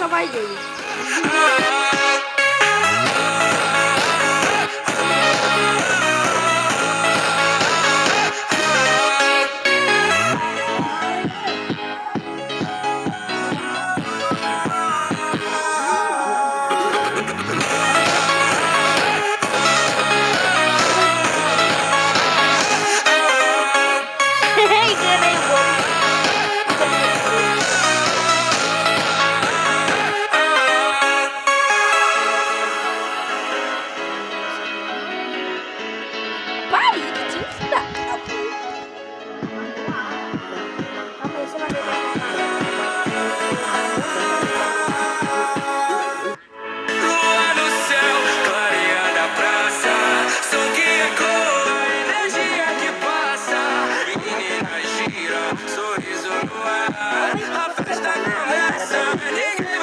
só vai dele. Enganei o bolo. Pare de te ensinar. Calma aí, você vai ver. Lua no céu, clareando a praça. Som que ecoa, energia que passa. Menina gira, sorriso no ar. A festa começa, ninguém